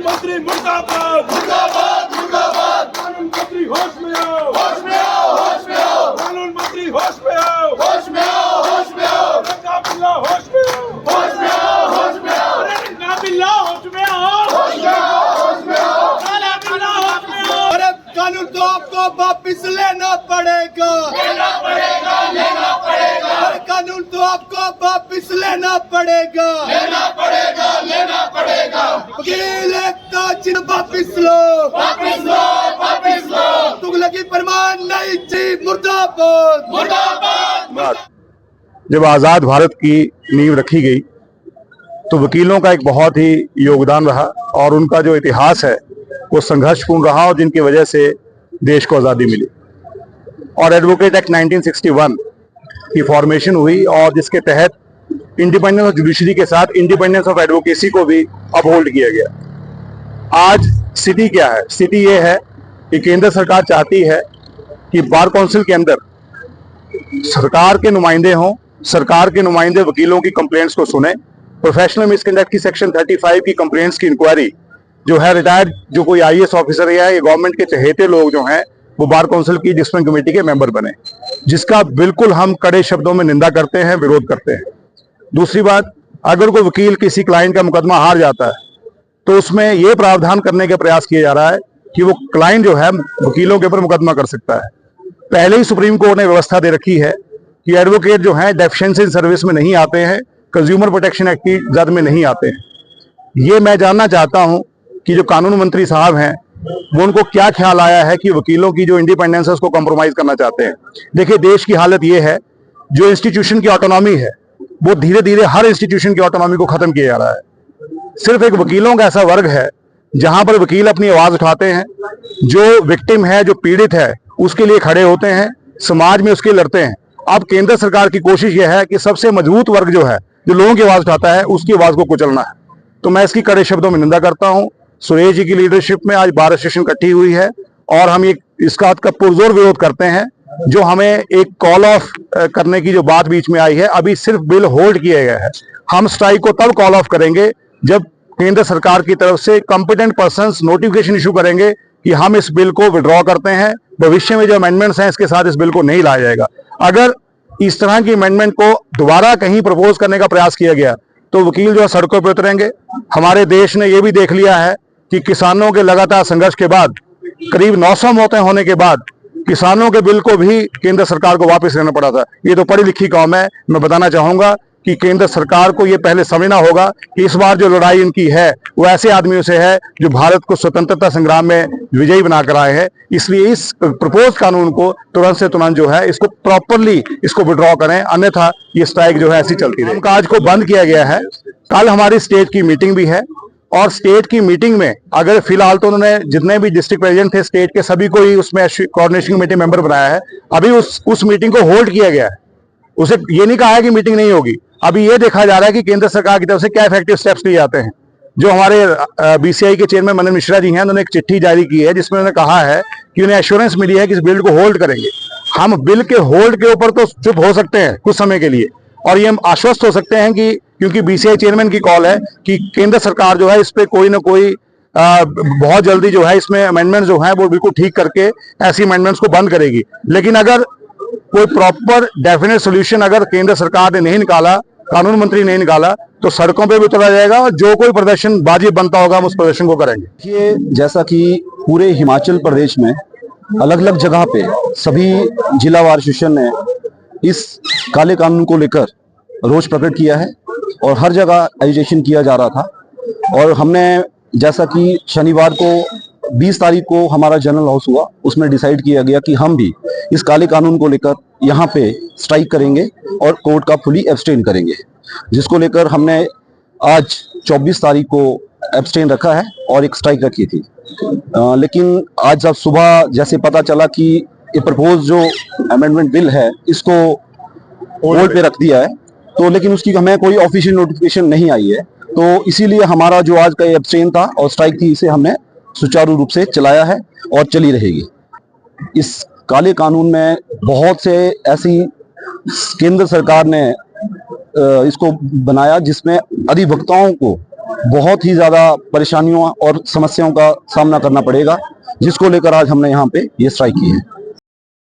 मंत्री मुर्दाबाद मुर्दाबाद मुर्दाबाद। कानून मंत्री होश में आओ, होश में आओ, होश में आओ। कानून मंत्री होश में आओ, होश में आओ, होश में आओ। रंगा बिल्ला होश में आओ, होश में आओ, होश में आओ। रंगा बिल्ला होश में आओ, होश में आओ, होश में आओ। काला बिल्ला होश में आओ। अरे कानून तो आपको वापिस लेना पड़ेगा, लेना पड़ेगा, लेना पड़ेगा। अरे कानून तो आपको वापिस लेना पड़ेगा, लेना पड़ेगा, लेना पड़ेगा। वकील एकता चिन्ह वापिस लो, वापिस लो, वापिस लो। तुगलकी फरमान नहीं जी, मुर्दाबाद मुर्दाबाद। जब आज़ाद भारत की नींव रखी गई तो वकीलों का एक बहुत ही योगदान रहा और उनका जो इतिहास है वो संघर्षपूर्ण रहा और जिनकी वजह से देश को आज़ादी मिली। और एडवोकेट एक्ट 1961 की फॉर्मेशन हुई और जिसके तहत इंडिपेंडेंस ऑफ जुडिशरी के साथ इंडिपेंडेंस ऑफ एडवोकेसी को भी अपहोल्ड किया गया। आज स्थिति क्या है? स्थिति ये है कि केंद्र सरकार चाहती है कि बार काउंसिल के अंदर सरकार के नुमाइंदे हों, सरकार के नुमाइंदे वकीलों की कंप्लेंट्स को सुने। प्रोफेशनल मिसकंडक्ट की सेक्शन 35 की कंप्लेंट्स की इंक्वायरी जो है रिटायर्ड जो कोई IAS ऑफिसर या ये गवर्नमेंट के चहेते लोग जो हैं वो बार काउंसिल की डिसिप्लिन कमेटी के मेंबर बने, जिसका बिल्कुल हम कड़े शब्दों में निंदा करते हैं, विरोध करते हैं। दूसरी बात, अगर कोई वकील किसी क्लाइंट का मुकदमा हार जाता है तो उसमें यह प्रावधान करने का प्रयास किया जा रहा है कि वो क्लाइंट जो है वकीलों के ऊपर मुकदमा कर सकता है। पहले ही सुप्रीम कोर्ट ने व्यवस्था दे रखी है कि एडवोकेट जो है डेफिशिएंसी इन सर्विस में नहीं आते हैं, कंज्यूमर प्रोटेक्शन एक्ट की जद में नहीं आते हैं। ये मैं जानना चाहता हूं कि जो कानून मंत्री साहब हैं वो उनको क्या ख्याल आया है कि वकीलों की जो इंडिपेंडेंस है उसको कॉम्प्रोमाइज करना चाहते हैं। देखिए, देश की हालत ये है, जो इंस्टीट्यूशन की ऑटोनॉमी है वो धीरे धीरे हर इंस्टीट्यूशन की ऑटोनॉमी को खत्म किया जा रहा है। सिर्फ एक वकीलों का ऐसा वर्ग है जहां पर वकील अपनी आवाज उठाते हैं, जो विक्टिम है, जो पीड़ित है, उसके लिए खड़े होते हैं, समाज में उसके लड़ते हैं। अब केंद्र सरकार की कोशिश यह है कि सबसे मजबूत वर्ग जो है, जो लोगों की आवाज उठाता है, उसकी आवाज को कुचलना है। तो मैं इसकी कड़े शब्दों में निंदा करता हूं। सुरेश जी की लीडरशिप में आज बार एसोसिएशन इकट्ठी हुई है और हम इसका का पुरजोर विरोध करते हैं। जो हमें एक कॉल ऑफ करने की जो बात बीच में आई है, अभी सिर्फ बिल होल्ड किया गया है। हम स्ट्राइक को तब कॉल ऑफ करेंगे जब केंद्र सरकार की तरफ से कॉम्पिटेंट पर्संस नोटिफिकेशन इशू करेंगे कि हम इस बिल को विड्रॉ करते हैं। भविष्य में जो अमेंडमेंट्स हैं इसके साथ इस बिल को नहीं लाया जाएगा। अगर इस तरह की अमेंडमेंट को दोबारा कहीं प्रपोज करने का प्रयास किया गया तो वकील जो है सड़कों पर उतरेंगे। हमारे देश ने यह भी देख लिया है कि किसानों के लगातार संघर्ष के बाद, करीब 900 मौतें होने के बाद, किसानों के बिल को भी केंद्र सरकार को वापस लेना पड़ा था। ये तो पढ़ी लिखी कौम है। मैं बताना चाहूंगा कि केंद्र सरकार को ये पहले समझना होगा कि इस बार जो लड़ाई इनकी है वो ऐसे आदमियों से है जो भारत को स्वतंत्रता संग्राम में विजयी बनाकर आए हैं। इसलिए इस प्रपोज कानून को तुरंत से तुरंत जो है इसको प्रॉपरली इसको विड्रॉ करें, अन्यथा ये स्ट्राइक जो है ऐसी चलती रहेगी। कामकाज को बंद किया गया है। कल हमारी स्टेट की मीटिंग भी है और स्टेट की मीटिंग में अगर फिलहाल तो उन्होंने जितने भी डिस्ट्रिक्ट प्रेसिडेंट थे स्टेट के सभी को ही उसमें कोऑर्डिनेशन कमेटी मेंबर बनाया है। अभी उस मीटिंग को होल्ड किया गया है। उसे ये नहीं कहा है कि मीटिंग नहीं होगी। अभी ये देखा जा रहा है कि केंद्र सरकार की तरफ से क्या इफेक्टिव स्टेप्स लिए जाते हैं। जो हमारे BCI के चेयरमैन मनन मिश्रा जी हैं, उन्होंने एक चिट्ठी जारी की है जिसमें उन्होंने कहा है कि उन्हें एश्योरेंस मिली है कि इस बिल को होल्ड करेंगे। हम बिल के होल्ड के ऊपर तो चुप हो सकते हैं कुछ समय के लिए और ये हम आश्वस्त हो सकते हैं कि क्योंकि BCI चेयरमैन की कॉल है कि केंद्र सरकार जो है इस पे कोई ना कोई बहुत जल्दी जो है इसमें अमेंडमेंट जो है वो बिल्कुल ठीक करके ऐसी अमेंडमेंट्स को बंद करेगी। लेकिन अगर कोई प्रॉपर डेफिनेट सोल्यूशन अगर केंद्र सरकार ने नहीं निकाला, कानून मंत्री नहीं निकाला, तो सड़कों पे भी उतरा जाएगा और जो कोई प्रदर्शन वाजिब बनता होगा हम उस प्रदर्शन को करेंगे। ये जैसा कि पूरे हिमाचल प्रदेश में अलग अलग जगह पे सभी जिला वार एसोसिएशन ने इस काले कानून को लेकर रोष प्रकट किया है और हर जगह एजिटेशन किया जा रहा था। और हमने जैसा कि शनिवार को 20 तारीख को हमारा जनरल हाउस हुआ, उसमें डिसाइड किया गया कि हम भी इस काले कानून को लेकर यहाँ पे स्ट्राइक करेंगे और कोर्ट का फुली एब्सटेन करेंगे, जिसको लेकर हमने आज 24 तारीख को एब्सटेन रखा है और एक स्ट्राइक रखी थी। लेकिन आज जब सुबह जैसे पता चला कि ये प्रपोज जो अमेंडमेंट बिल है इसको होल्ड पे रख दिया है, तो लेकिन उसकी हमें कोई ऑफिशियल नोटिफिकेशन नहीं आई है, तो इसीलिए हमारा जो आज का एब्सटेन था और स्ट्राइक थी, इसे हमने सुचारू रूप से चलाया है और चली रहेगी। इस काले कानून में बहुत से ऐसी केंद्र सरकार ने इसको बनाया जिसमें अधिवक्ताओं को बहुत ही ज्यादा परेशानियों और समस्याओं का सामना करना पड़ेगा, जिसको लेकर आज हमने यहाँ पे ये स्ट्राइक की है।